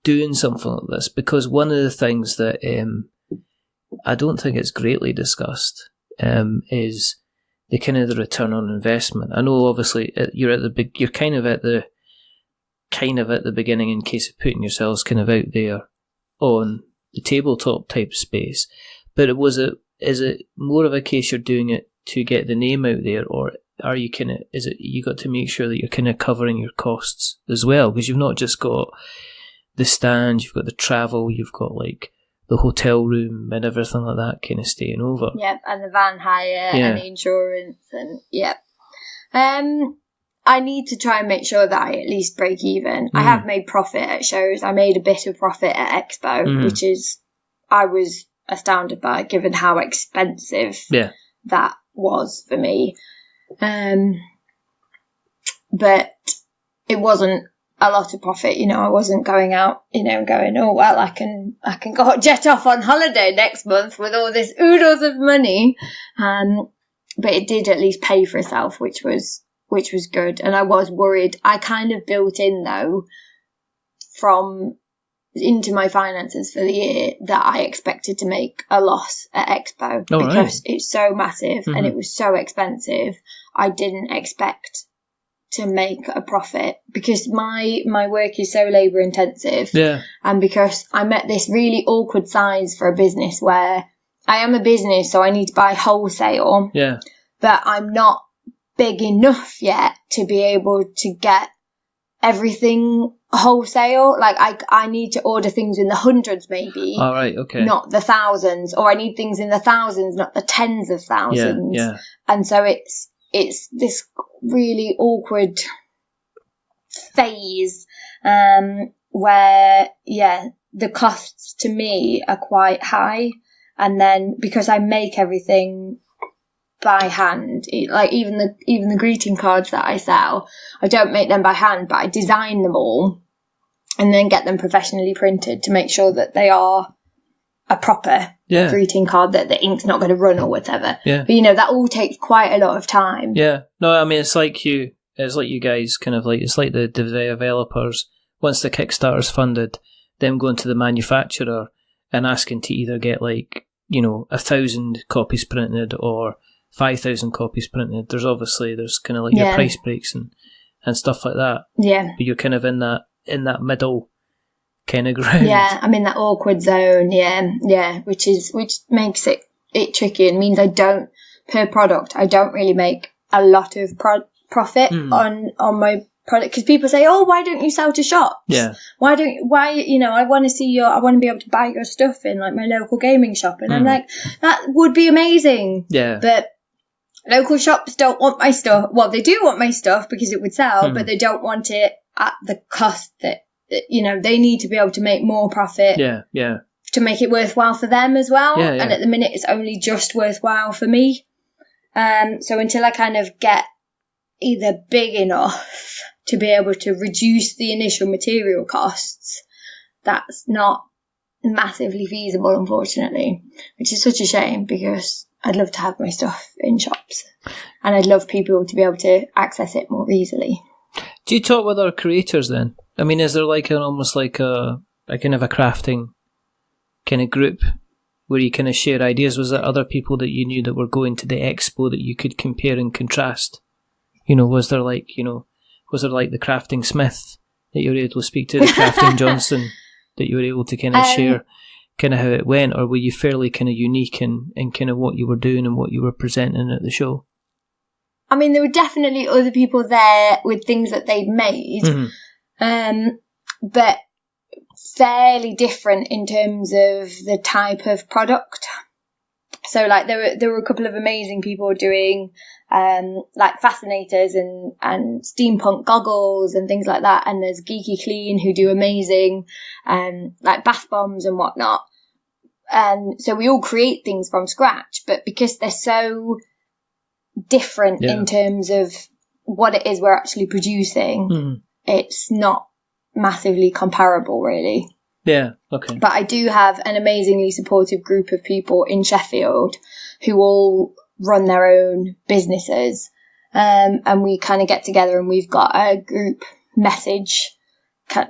doing something like this? Because one of the things that I don't think it's greatly discussed is the kind of the return on investment. I know, obviously, you're kind of at the beginning in case of putting yourselves kind of out there on the tabletop type space. But is it more of a case you're doing it to get the name out there, or are you you got to make sure that you're kind of covering your costs as well? Because you've not just got the stand, you've got the travel, you've got like the hotel room and everything like that kind of staying over. Yep, and the van hire and the insurance and I need to try and make sure that I at least break even. I have made profit at shows. I made a bit of profit at Expo, which I was astounded by, given how expensive that was for me. But it wasn't a lot of profit, I wasn't going out, going, oh well, I can go jet off on holiday next month with all this oodles of money. But it did at least pay for itself, which was good. And I was worried. I kind of built in though into my finances for the year that I expected to make a loss at Expo because it's so massive and it was so expensive. I didn't expect to make a profit because my work is so labour intensive, and because I'm at this really awkward size for a business where I am a business, so I need to buy wholesale, but I'm not big enough yet to be able to get everything wholesale. Like I need to order things in the hundreds maybe. All right, okay. Not the thousands, or I need things in the thousands, not the tens of thousands. Yeah. And so it's this really awkward phase where the costs to me are quite high, and then because I make everything by hand, like even the greeting cards that I sell, I don't make them by hand, but I design them all and then get them professionally printed to make sure that they are a proper greeting card, that the ink's not going to run or whatever. But that all takes quite a lot of time. No, I mean, it's like you guys kind of like, it's like the developers, once the Kickstarter's funded, them going to the manufacturer and asking to either get 1,000 copies printed or 5,000 copies printed. There's kind of like your price breaks and stuff like that. Yeah. But you're kind of in that middle kind of ground. Yeah, I'm in that awkward zone. Yeah, which makes it tricky and means I don't really make a lot of profit on my product, because people say, oh, why don't you sell to shops? Yeah. I want to be able to buy your stuff in like my local gaming shop. And I'm like, that would be amazing. Yeah. But local shops don't want my stuff. Well, they do want my stuff because it would sell, but they don't want it at the cost that, they need to be able to make more profit. Yeah. To make it worthwhile for them as well. Yeah. And at the minute, it's only just worthwhile for me. So until I kind of get either big enough to be able to reduce the initial material costs, that's not massively feasible, unfortunately, which is such a shame, because I'd love to have my stuff in shops and I'd love people to be able to access it more easily. Do you talk with other creators then? I mean, is there almost like a kind of a crafting kind of group where you kind of share ideas? Was there other people that you knew that were going to the expo that you could compare and contrast? Was there like the crafting Smith that you were able to speak to, the crafting Johnson that you were able to kind of share kind of how it went, or were you fairly kind of unique in kind of what you were doing and what you were presenting at the show? I mean, there were definitely other people there with things that they'd made, but fairly different in terms of the type of product. So, like, there were a couple of amazing people doing like fascinators and steampunk goggles and things like that. And there's Geeky Clean who do amazing like bath bombs and whatnot. And so we all create things from scratch, but because they're so different in terms of what it is we're actually producing, it's not massively comparable, really. Yeah, okay. But I do have an amazingly supportive group of people in Sheffield who all run their own businesses, and we kind of get together and we've got a group message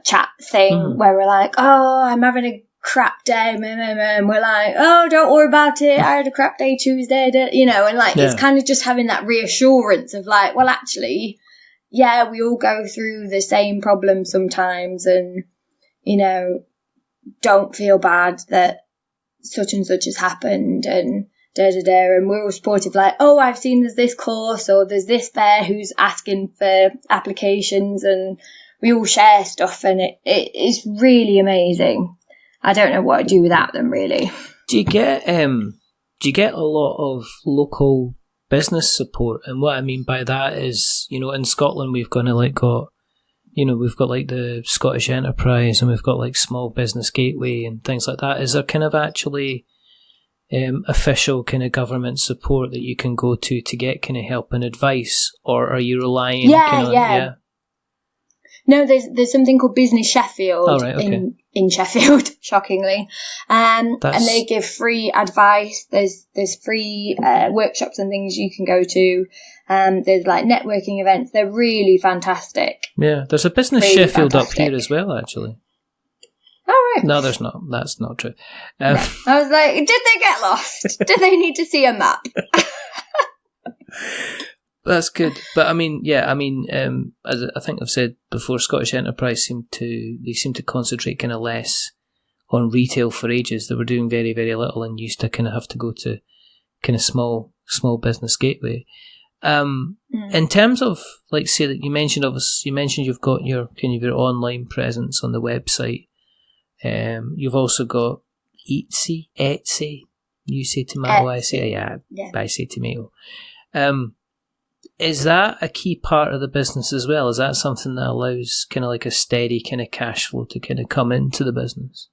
chat thing where we're like, oh, I'm having a crap day, and we're like, oh, don't worry about it, I had a crap day Tuesday, and like it's kind of just having that reassurance of like, well, actually, yeah, we all go through the same problems sometimes, and don't feel bad that such and such has happened, and and we're all supportive, like, oh, I've seen there's this course or there's this there who's asking for applications, and we all share stuff, and it's really amazing. I don't know what I'd do without them, really. Do you get a lot of local business support? And what I mean by that is, in Scotland we've got like the Scottish Enterprise, and we've got like Small Business Gateway and things like that. Is there kind of actually official kind of government support that you can go to get kind of help and advice, or are you relying? No, there's something called Business Sheffield in Sheffield, shockingly, and they give free advice. There's free workshops and things you can go to. There's like networking events. They're really fantastic. Yeah, there's a Business Really Sheffield fantastic. up here as well, actually. Oh, right. No, there's not. That's not true. No. I was like, did they get lost? Did they need to see a map? That's good. But as I think I've said before, Scottish Enterprise seem to concentrate kind of less on retail for ages. They were doing very, very little and used to kind of have to go to kind of small business gateway. In terms of, like, say that you mentioned you've got your kind of your online presence on the website. You've also got Etsy. You say tomato, I say I say tomato. Is that a key part of the business as well? Is that something that allows kind of like a steady kind of cash flow to kind of come into the business?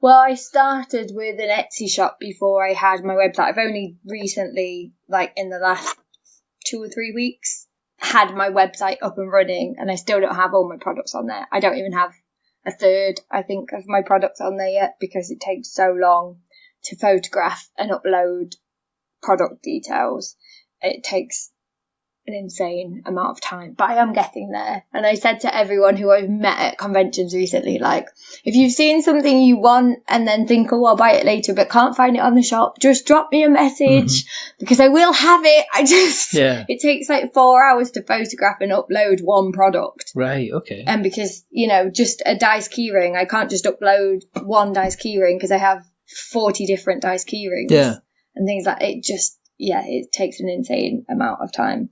Well, I started with an Etsy shop before I had my website. I've only recently, like in the last 2 or 3 weeks, had my website up and running, and I still don't have all my products on there. I don't even have a third, I think, of my products on there yet, because it takes so long to photograph and upload product details. It takes an insane amount of time, but I am getting there. And I said to everyone who I've met at conventions recently, like, if you've seen something you want and then think, oh, I'll buy it later, but can't find it on the shop, just drop me a message, because I will have it. It takes like 4 hours to photograph and upload one product. Right, okay. And because, just a dice keyring, I can't just upload one dice keyring because I have 40 different dice keyrings. Yeah. And things like it it takes an insane amount of time.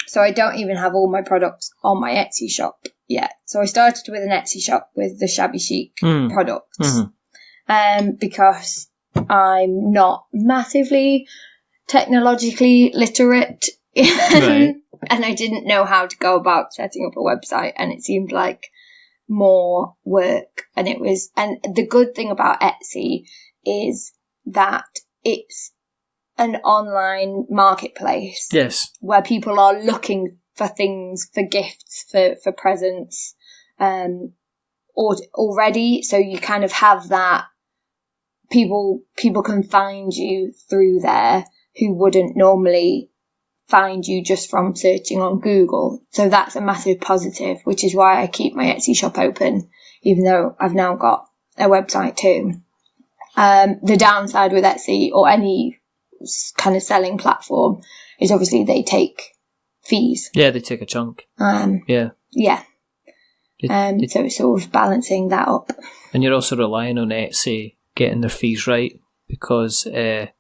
So I don't even have all my products on my Etsy shop yet. So I started with an Etsy shop with the Shabby Chic products, because I'm not massively technologically literate, Right. and I didn't know how to go about setting up a website, and it seemed like more work. And the good thing about Etsy is that it's an online marketplace. Yes. Where people are looking for things, for gifts, for presents, already. So you kind of have that. People can find you through there who wouldn't normally find you just from searching on Google. So that's a massive positive, which is why I keep my Etsy shop open, even though I've now got a website too. The downside with Etsy or any kind of selling platform is obviously they take fees. Yeah, they take a chunk. Yeah. So it's sort of balancing that up. And you're also relying on Etsy getting their fees right, because I'm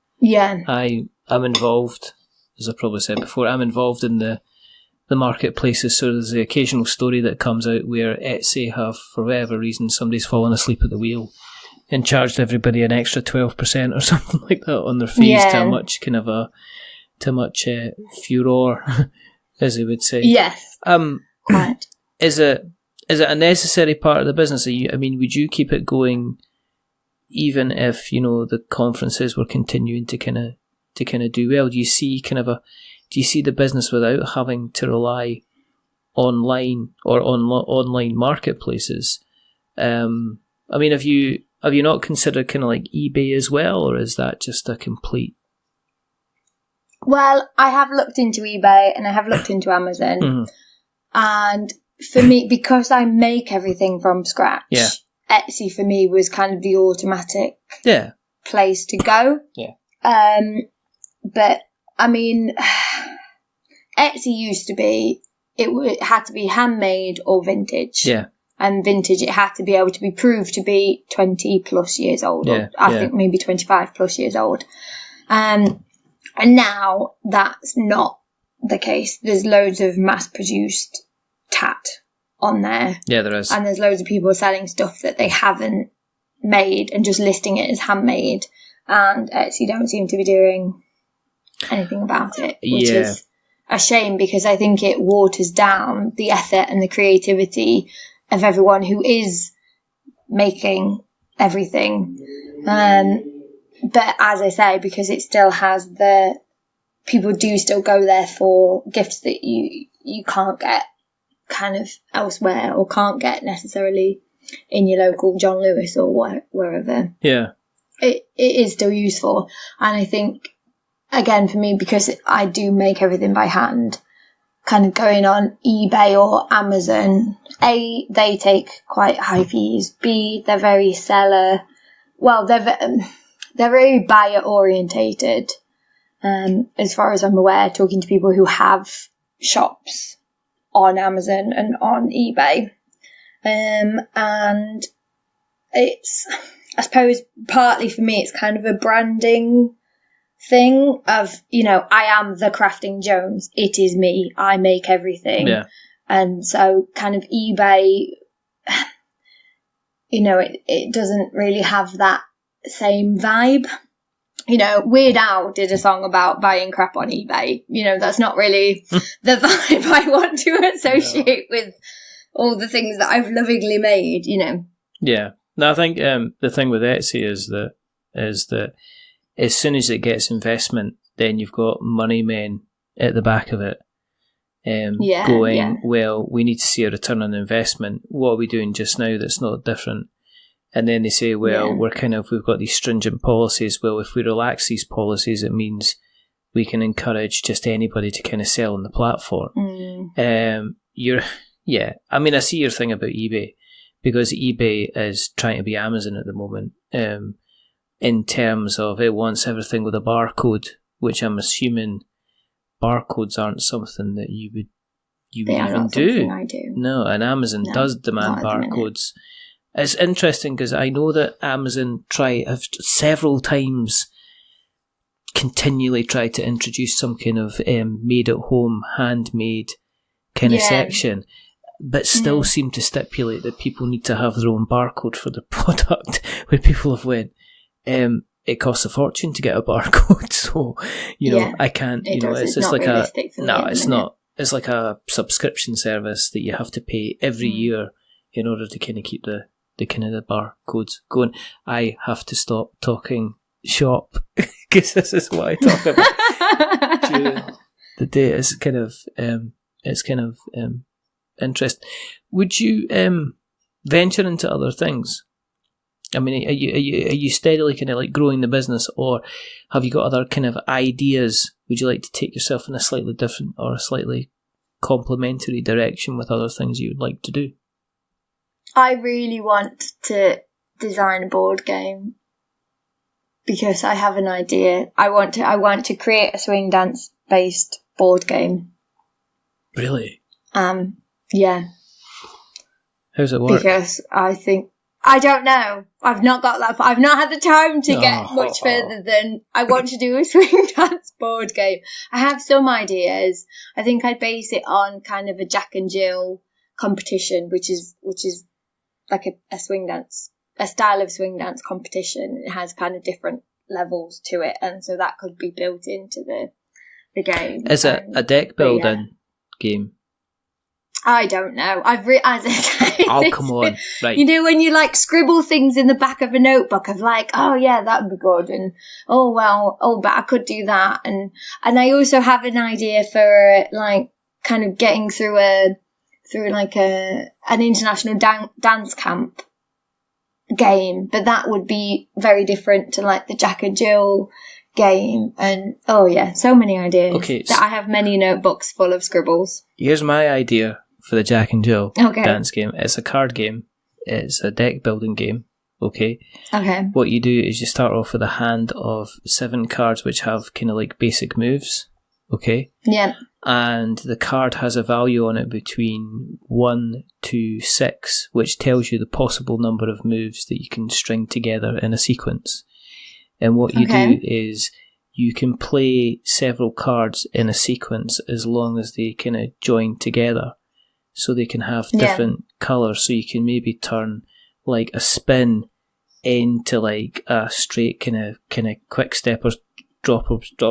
involved, as I probably said before, I'm involved in the marketplaces. So there's the occasional story that comes out where Etsy have, for whatever reason, somebody's fallen asleep at the wheel and charged everybody an extra 12% or something like that on their fees, to much furore, as they would say. Yes. Right. Is it a necessary part of the business? Would you keep it going even if the conferences were continuing to kind of do well? Do you see the business without having to rely online or on online marketplaces? Have you not considered kind of like eBay as well, or is that just a complete? Well, I have looked into eBay and I have looked into Amazon, and for me, because I make everything from scratch, Etsy for me was kind of the automatic place to go. Yeah. But I mean, Etsy used to be, it had to be handmade or vintage. Yeah. And vintage, it had to be able to be proved to be 20 plus years old. Or I think maybe 25 plus years old. And now that's not the case. There's loads of mass-produced tat on there. Yeah, there is. And there's loads of people selling stuff that they haven't made and just listing it as handmade. And Etsy don't seem to be doing anything about it, which is a shame, because I think it waters down the effort and the creativity of everyone who is making everything. But as I say, because it still has people do still go there for gifts that you can't get kind of elsewhere, or can't get necessarily in your local John Lewis or wherever. Yeah. It is still useful. And I think, again, for me, because I do make everything by hand, kind of going on eBay or Amazon, A, they take quite high fees. B, they're very they're very buyer orientated. As far as I'm aware, talking to people who have shops on Amazon and on eBay. And it's, I suppose, partly for me, it's kind of a branding thing of, I am the Crafting Jones. It is me. I make everything. Yeah. And so kind of eBay, it doesn't really have that same vibe. Weird Al did a song about buying crap on eBay. That's not really the vibe I want to associate with all the things that I've lovingly made, Yeah. No, I think the thing with Etsy is that as soon as it gets investment, then you've got money men at the back of it going, well, we need to see a return on investment. What are we doing just now that's not different? And then they say, well, we've got these stringent policies. Well, if we relax these policies, it means we can encourage just anybody to kind of sell on the platform. I see your thing about eBay, because eBay is trying to be Amazon at the moment, in terms of it wants everything with a barcode, which I'm assuming barcodes aren't something that you would even do. I do. No, and Amazon does demand barcodes. It's interesting because I know that Amazon have several times continually tried to introduce some kind of made-at-home, handmade kind of section, but still seem to stipulate that people need to have their own barcode for the product, where people have went, it costs a fortune to get a barcode, so, I can't, it's just like it's not. It's like a subscription service that you have to pay every year in order to kind of keep the kind of the barcodes going. I have to stop talking shop because this is what I talk about during the day. It's kind of interesting. Would you venture into other things? I mean, are you steadily kind of like growing the business, or have you got other kind of ideas? Would you like to take yourself in a slightly different or a slightly complementary direction with other things you would like to do? I really want to design a board game because I have an idea. I want to create a swing dance based board game. Really? Yeah. How's it work? Because I don't know. I've not got that. I've not had the time to get much further than I want to do a swing dance board game. I have some ideas. I think I'd base it on kind of a Jack and Jill competition, which is like a swing dance, a style of swing dance competition. It has kind of different levels to it, and so that could be built into the game. Is it a deck building game? I don't know. Oh, come on. Right. When you like scribble things in the back of a notebook of like, oh yeah, that would be good. And but I could do that. And I also have an idea for like kind of getting through an international dance camp game. But that would be very different to like the Jack and Jill game. And so many ideas. Okay. That I have many notebooks full of scribbles. Here's my idea for the Jack and Jill dance game. It's a card game. It's a deck building game. Okay. What you do is you start off with a hand of 7 cards which have kind of like basic moves. Okay. Yeah. And the card has a value on it between 1 to 6, which tells you the possible number of moves that you can string together in a sequence. And what you do is you can play several cards in a sequence as long as they kind of join together. So they can have different colours. So you can maybe turn like a spin into like a straight kind of quick step or drop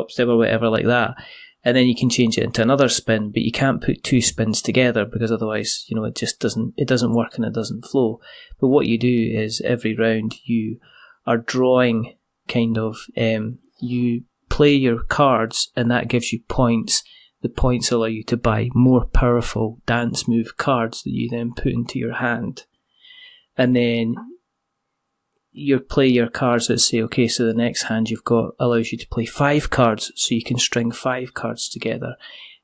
step or whatever like that. And then you can change it into another spin, but you can't put 2 spins together because otherwise, it just doesn't work and it doesn't flow. But what you do is every round you are drawing kind of, you play your cards and that gives you points. The points allow you to buy more powerful dance move cards that you then put into your hand. And then you play your cards that say, okay, so the next hand you've got allows you to play 5 cards, so you can string 5 cards together.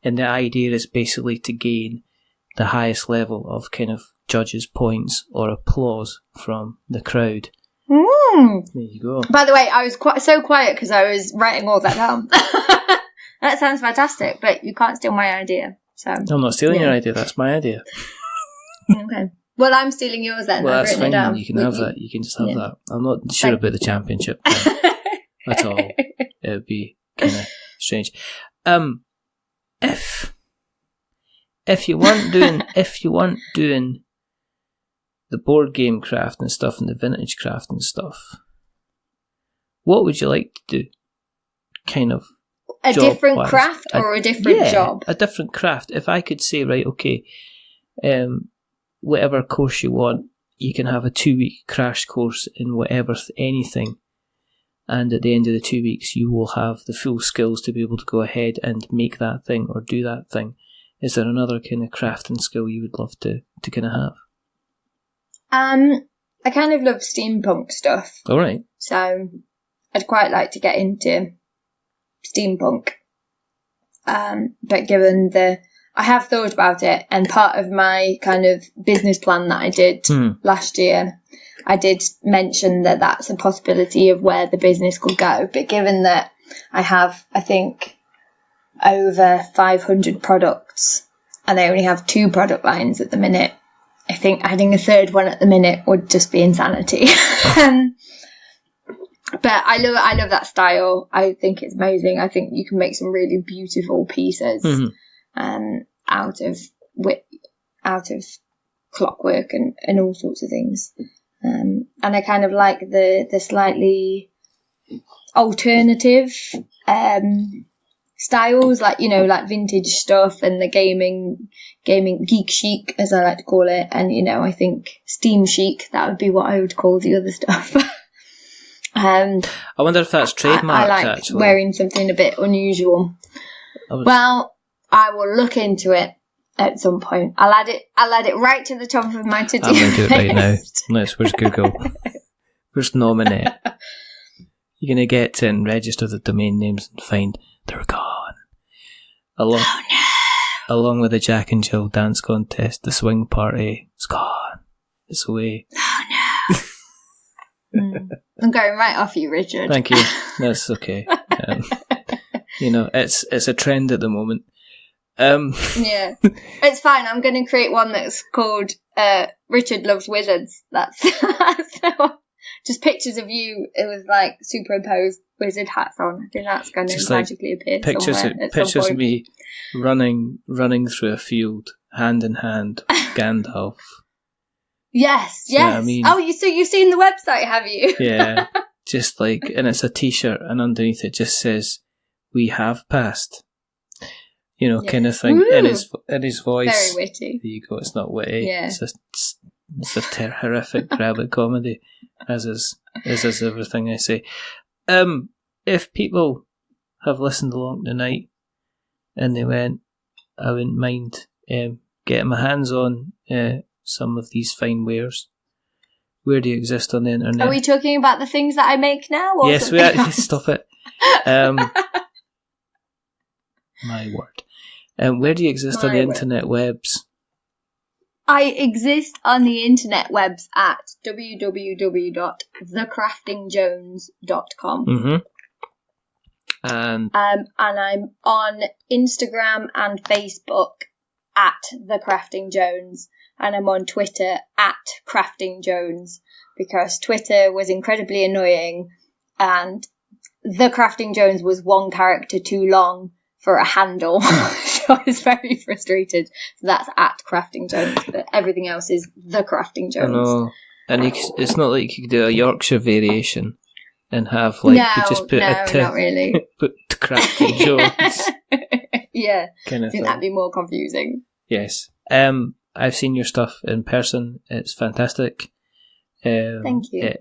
And the idea is basically to gain the highest level of kind of judges' points or applause from the crowd. There you go. By the way, I was so quiet because I was writing all that down. That sounds fantastic, but you can't steal my idea. So I'm not stealing your idea. That's my idea. Okay. Well, I'm stealing yours then. Well, I've that's written fine. it down. You can have that. You can just have that. I'm not sure about the championship at all. would be kind of strange. If you weren't doing the board game craft and stuff and the vintage craft and stuff, what would you like to do? Kind of a different wise? craft or a different job? A different craft. If I could say, right, okay, whatever course you want, you can have a 2-week crash course in whatever, anything. And at the end of the 2 weeks, you will have the full skills to be able to go ahead and make that thing or do that thing. Is there another kind of craft and skill you would love to kind of have? I kind of love steampunk stuff. All right. So I'd quite like to get into steampunk. But given I have thought about it, and part of my kind of business plan that I did last year, I did mention that that's a possibility of where the business could go. But given that I have, I think, over 500 products, and I only have 2 product lines at the minute, I think adding a third one at the minute would just be insanity. But I love that style. I think it's amazing. I think you can make some really beautiful pieces out of clockwork and all sorts of things. And I kind of like the slightly alternative styles, like, you know, like vintage stuff and the gaming geek chic, as I like to call it. And, you know, I think steam chic, that would be what I would call the other stuff. I wonder if that's trademarked. I like actually wearing something a bit unusual. Well, I will look into it at some point. I'll add it right to the top of my to-do list. I'm going to do it right now. Where's Google? Where's nominate? You're going to get to and register the domain names and find they're gone. Along with the Jack and Jill dance contest, the swing party, it's gone. It's away. Oh no. I'm going right off you, Richard. Thank you. That's okay. You know, it's a trend at the moment. Yeah, it's fine. I'm going to create one that's called Richard Loves Wizards. That's just pictures of you with like superimposed wizard hats on. I think that's going to magically appear somewhere. Pictures of me running through a field, hand in hand with Gandalf. Yes. You know what I mean? Oh, so you've seen the website, have you? Yeah, just like, and it's a T-shirt, and underneath it just says, "We have passed." You know, kind of thing. In his voice. Very witty. There you go. It's not witty. Yeah. It's a horrific rabbit comedy, as is everything I say. If people have listened along tonight and they went, I wouldn't mind getting my hands on some of these fine wares. Where do you exist on the internet? Are we talking about the things that I make now? Or yes, we actually stop it. My word. Where do you exist on the internet webs? I exist on the internet webs at www.thecraftingjones.com. Mm-hmm. And I'm on Instagram and Facebook at The Crafting Jones, and I'm on Twitter at Crafting Jones, because Twitter was incredibly annoying and The Crafting Jones was one character too long for a handle. So I was very frustrated. So that's at Crafting Jones, but everything else is The Crafting Jones. I know. And it's not like you could do a Yorkshire variation and have like you just put not really. Put Crafting Jones. Yeah. Kind of I think that'd be more confusing. Yes. I've seen your stuff in person. It's fantastic. Thank you.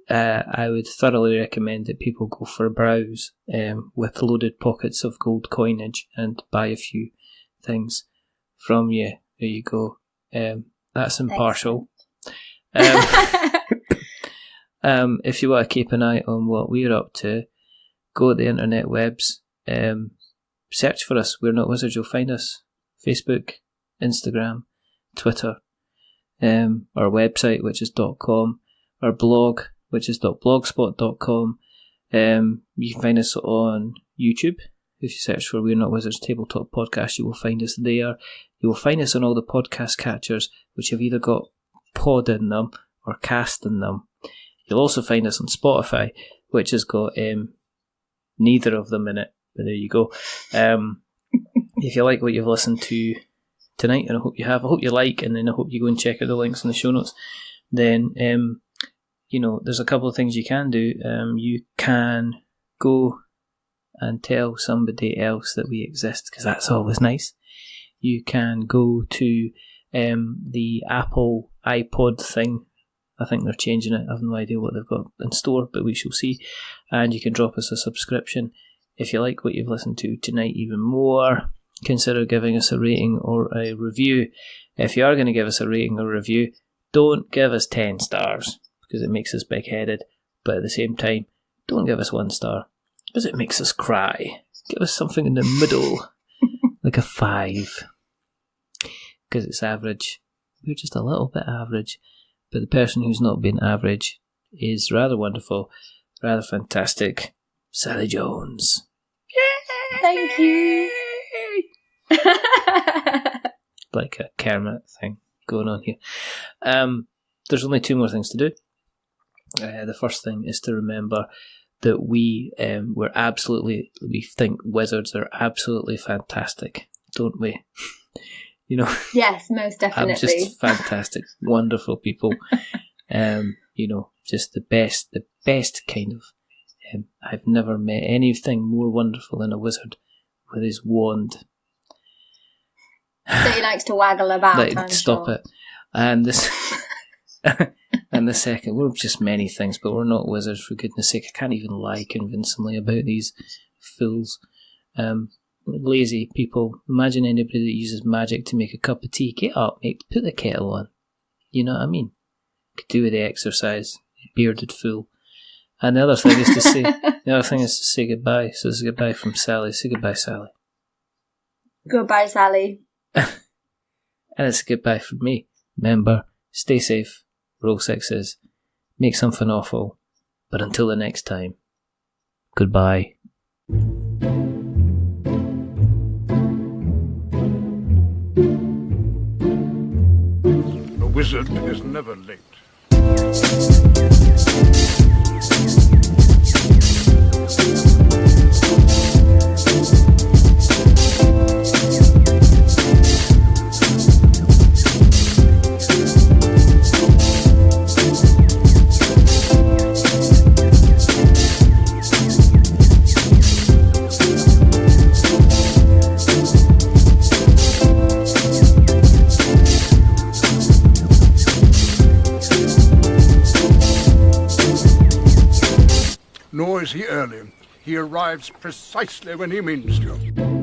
I would thoroughly recommend that people go for a browse with loaded pockets of gold coinage and buy a few things from you. There you go. That's impartial. If you want to keep an eye on what we're up to, go to the internet webs. Search for us. We're Not Wizards. You'll find us. Facebook, Instagram, Twitter, our website, which is .com, our blog, which is .blogspot.com. You can find us on YouTube. If you search for We're Not Wizards Tabletop Podcast, you will find us there. You will find us on all the podcast catchers, which have either got pod in them or cast in them. You'll also find us on Spotify, which has got neither of them in it, but there you go. If you like what you've listened to tonight, and I hope you have, I hope you like, and then I hope you go and check out the links in the show notes, then there's a couple of things you can do. You can go and tell somebody else that we exist, because that's always nice. You can go to the Apple iPod thing. I think they're changing it. I have no idea what they've got in store, but we shall see. And you can drop us a subscription. If you like what you've listened to tonight even more, consider giving us a rating or a review. If you are going to give us a rating or a review, don't give us 10 stars, because it makes us big-headed. But at the same time, don't give us 1 star, because it makes us cry. Give us something in the middle, like a 5, because it's average. We're just a little bit average. But the person who's not been average is rather wonderful, rather fantastic. Sally Jones. Yay! Thank you. Like a Kermit thing going on here. There's only 2 more things to do. The first thing is to remember that we think wizards are absolutely fantastic, don't we? Yes, most definitely. Just fantastic, wonderful people. Just the best kind of. I've never met anything more wonderful than a wizard with his wand. That he likes to waggle about. Stop it. And this, and the second, we're just many things, but we're not wizards, for goodness sake. I can't even lie convincingly about these fools. Lazy people. Imagine anybody that uses magic to make a cup of tea. Get up, mate. Put the kettle on. You know what I mean? Could do with the exercise. Bearded fool. And the other thing is to say goodbye. So this is goodbye from Sally. Say goodbye, Sally. Goodbye, Sally. And it's goodbye from me. Remember, stay safe, roll 6s, make something awful. But until the next time, goodbye. A wizard is never late. Nor is he early. He arrives precisely when he means to.